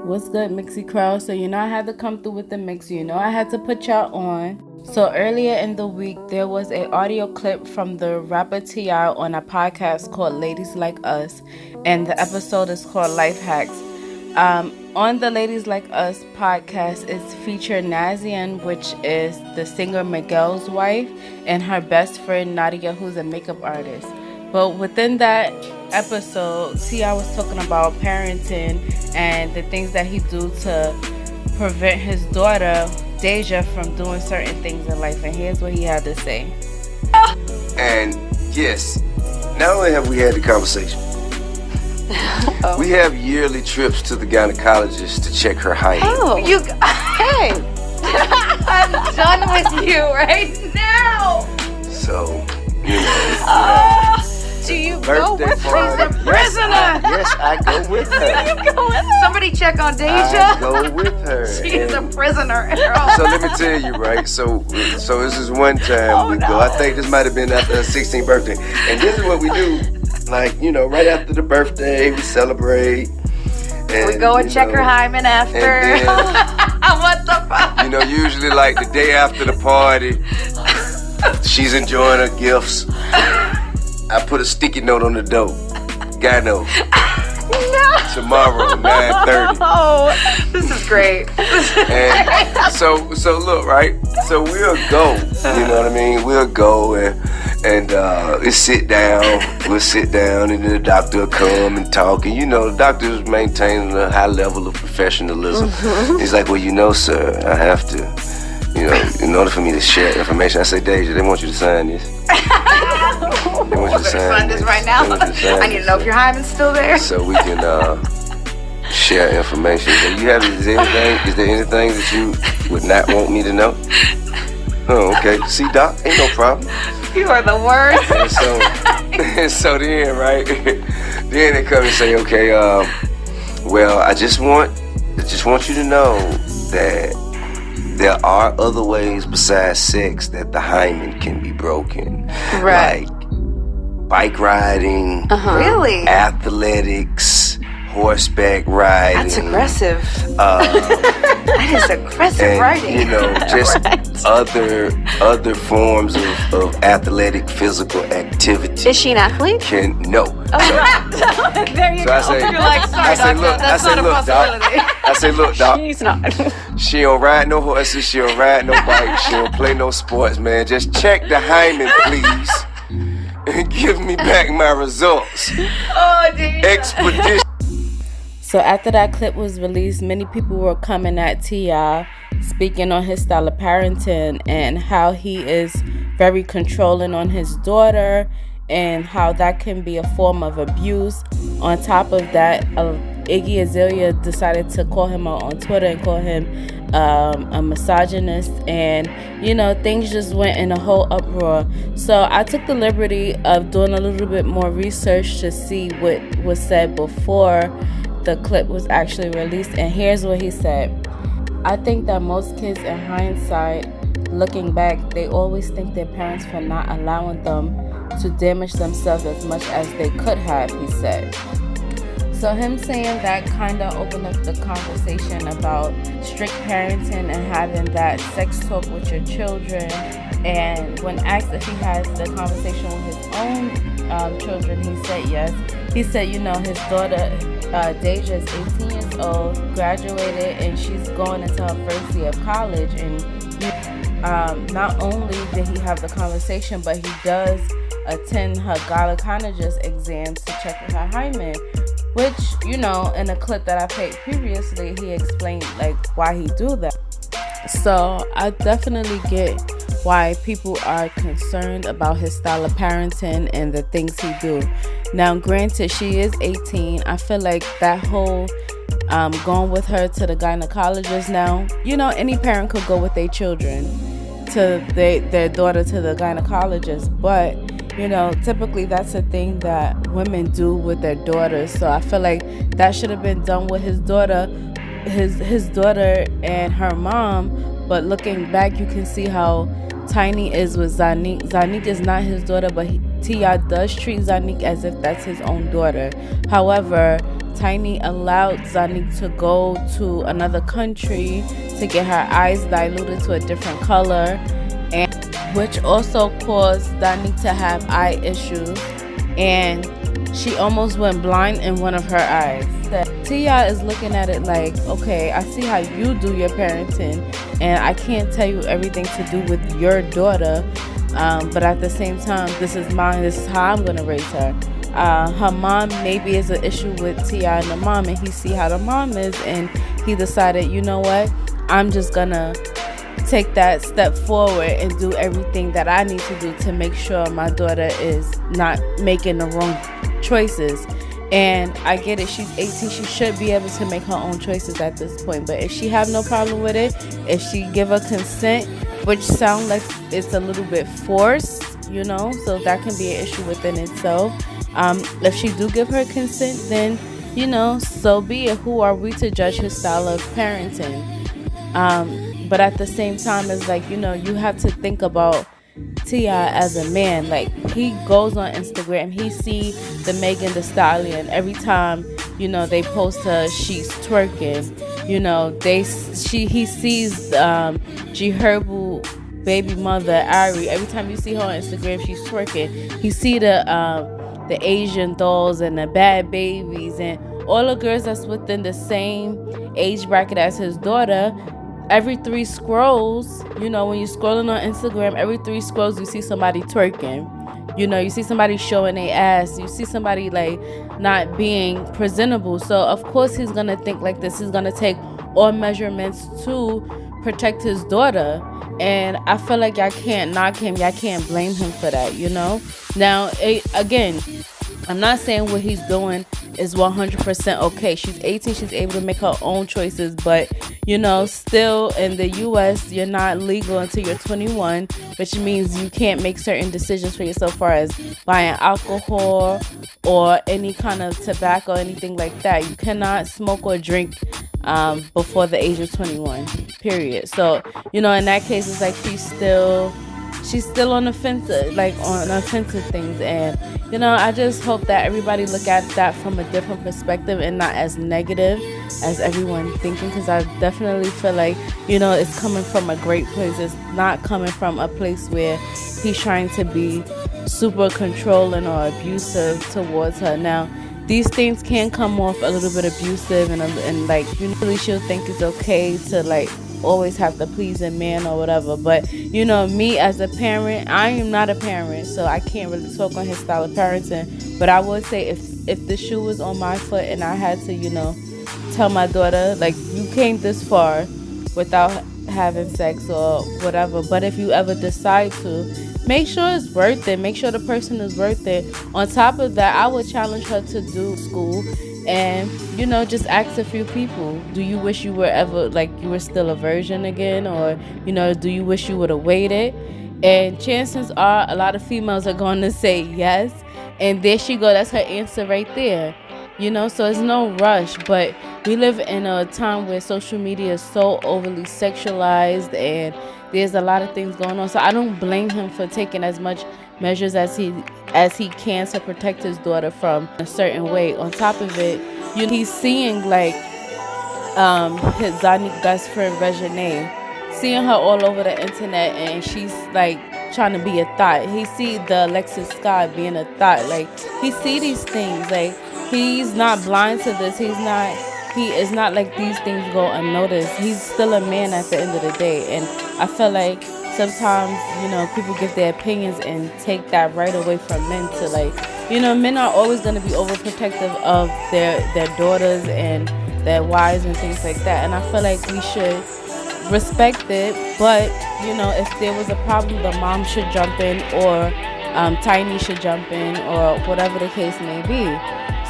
What's good, Mixie Crowd? So I had to come through with the mix. I had to put y'all on. So earlier in the week, there was an audio clip from the rapper T.I. on a podcast called Ladies Like Us, and the episode is called Life Hacks. On the Ladies Like Us podcast, it's featured Nazian, which is the singer Miguel's wife, and her best friend Nadia, who's a makeup artist. But within that episode, T.I. was talking about parenting and the things that he do to prevent his daughter, Deja, from doing certain things in life. And here's what he had to say. And yes, not only have we had the conversation, we have yearly trips to the gynecologist to check her height. Oh, hey, I'm done with you right now. So, Do you go with her? She's a prisoner. Yes, I go with her. You go with her? Somebody check on Deja. I go with her. She is a prisoner. So let me tell you, right? So this is one time we go. I think this might have been after her 16th birthday. And this is what we do. Like, right after the birthday, we celebrate. And, we go and check her hymen after. And then, what the fuck? Usually like the day after the party, she's enjoying her gifts. I put a sticky note on the door. Guy knows. No. Tomorrow, 9:30. Oh, this is great. And so look, right? So we'll go. You know what I mean? We'll go and we'll sit down. We'll sit down, and then the doctor will come and talk. And the doctor's maintaining a high level of professionalism. Mm-hmm. He's like, well, sir, I have to, in order for me to share information. I say, Deja, they want you to sign this. They want you to sign this right now. I need to know if your hymen's still there. So we can share information. Is there anything that you would not want me to know? Oh, okay. See, Doc, ain't no problem. You are the worst. And so then, right? Then they come and say, okay, well, I just want you to know that there are other ways besides sex that the hymen can be broken. Right. Like bike riding, really, athletics, horseback riding. That's aggressive. That is aggressive riding. Just right. other forms of athletic physical activity. Is she an athlete? No. Oh, right. There you go. You're like, sorry, doctor, that's not a possibility. I say, look, Doc. She's not. She don't ride no horses. She don't ride no bike. She don't play no sports, man. Just check the hymen, please. And give me back my results. Oh, dear. Expedition. So after that clip was released, many people were coming at T.I., speaking on his style of parenting and how he is very controlling on his daughter and how that can be a form of abuse. On top of that, Iggy Azalea decided to call him out on Twitter and call him a misogynist, and things just went in a whole uproar. So I took the liberty of doing a little bit more research to see what was said before the clip was actually released, and here's what he said. I think that most kids, in hindsight, looking back, they always thank their parents for not allowing them to damage themselves as much as they could have, he said. So him saying that kind of opened up the conversation about strict parenting and having that sex talk with your children. And when asked if he has the conversation with his own children, he said yes. He said, his daughter, Deja, is 18 years old, graduated, and she's going into her first year of college. And not only did he have the conversation, but he does attend her gynecologist exams to check with her hymen, which, in a clip that I played previously, he explained why he do that. So I definitely get why people are concerned about his style of parenting and the things he do. Now, granted, she is 18. I feel like that whole going with her to the gynecologist now, any parent could go with their children to their daughter to the gynecologist, but typically that's a thing that women do with their daughters. So I feel like that should have been done with his daughter and her mom. But looking back, you can see how Tiny is with Zanique. Zanique is not his daughter, but T.I. does treat Zanique as if that's his own daughter. However, Tiny allowed Zanique to go to another country to get her eyes diluted to a different color, and which also caused Zanique to have eye issues, and she almost went blind in one of her eyes. Tia is looking at it like, okay, I see how you do your parenting, and I can't tell you everything to do with your daughter, but at the same time, this is mine, this is how I'm going to raise her. Her mom maybe is an issue with Tia and the mom, and he see how the mom is, and he decided, you know what, I'm just going to take that step forward and do everything that I need to do to make sure my daughter is not making the wrong choices. And I get it, she's 18, she should be able to make her own choices at this point, but if she have no problem with it, if she give a consent, which sounds like it's a little bit forced, so that can be an issue within itself. If she do give her consent, then so be it. Who are we to judge his style of parenting? But at the same time, it's like, you have to think about T.I. as a man. Like, he goes on Instagram, he see the Megan Thee Stallion every time, they post her, she's twerking. He sees G Herbo baby mother Ari. Every time you see her on Instagram, she's twerking. He see the Asian dolls and the bad babies and all the girls that's within the same age bracket as his daughter. Every 3 scrolls, when you're scrolling on Instagram, every 3 scrolls, you see somebody twerking. You see somebody showing their ass. You see somebody, like, not being presentable. So, of course, he's going to think like this. He's going to take all measurements to protect his daughter. And I feel like y'all can't knock him. Y'all can't blame him for that, Now, again, I'm not saying what he's doing is 100% okay. She's 18. She's able to make her own choices. But, still in the U.S., you're not legal until you're 21, which means you can't make certain decisions for yourself as far as buying alcohol or any kind of tobacco or anything like that. You cannot smoke or drink before the age of 21, period. So, in that case, it's like she's still on the fence, on offensive things. And, I just hope that everybody look at that from a different perspective and not as negative as everyone thinking, because I definitely feel like, it's coming from a great place. It's not coming from a place where he's trying to be super controlling or abusive towards her. Now, these things can come off a little bit abusive, and usually she'll think it's okay to, always have to please a man or whatever. But me as a parent, I am not a parent, so I can't really talk on his style of parenting. But I would say if the shoe was on my foot and I had to tell my daughter, you came this far without having sex or whatever, but if you ever decide to, make sure it's worth it. Make sure the person is worth it. On top of that, I would challenge her to do school and, just ask a few people. Do you wish you were ever, you were still a virgin again? Or, do you wish you would have waited? And chances are a lot of females are going to say yes. And there she go. That's her answer right there. So it's no rush. But we live in a time where social media is so overly sexualized and there's a lot of things going on. So I don't blame him for taking as much measures as he can to protect his daughter from a certain way. On top of it, he's seeing his Zanique best friend Regine, seeing her all over the internet, and she's trying to be a thought. He see the Alexis Scott being a thought. He see these things. He's not blind to this. He is not like these things go unnoticed. He's still a man at the end of the day. And I feel like sometimes, people give their opinions and take that right away from men to men are always going to be overprotective of their daughters and their wives and things like that. And I feel like we should respect it. But, if there was a problem, the mom should jump in, or Tiny should jump in, or whatever the case may be.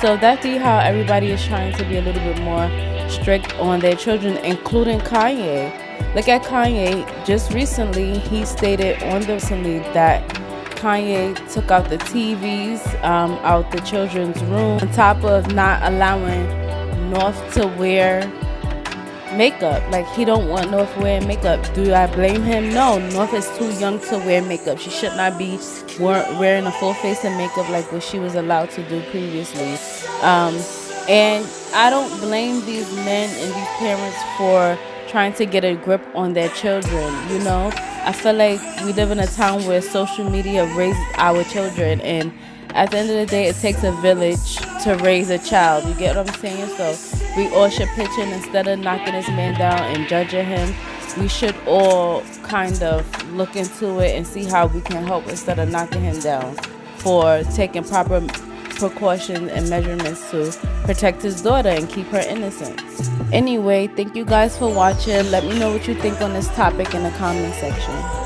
So that's how everybody is trying to be a little bit more strict on their children, including Kanye. Look at Kanye. Just recently, he stated that Kanye took out the TVs out the children's room, on top of not allowing North to wear makeup. He don't want North wearing makeup. Do I blame him? No. North is too young to wear makeup. She should not be wearing a full face of makeup like what she was allowed to do previously. And I don't blame these men and these parents for trying to get a grip on their children. I feel like we live in a time where social media raises our children, and at the end of the day, it takes a village to raise a child. You get what I'm saying? So we all should pitch in. Instead of knocking this man down and judging him, we should all kind of look into it and see how we can help instead of knocking him down for taking proper precautions and measurements to protect his daughter and keep her innocence. Anyway, thank you guys for watching. Let me know what you think on this topic in the comment section.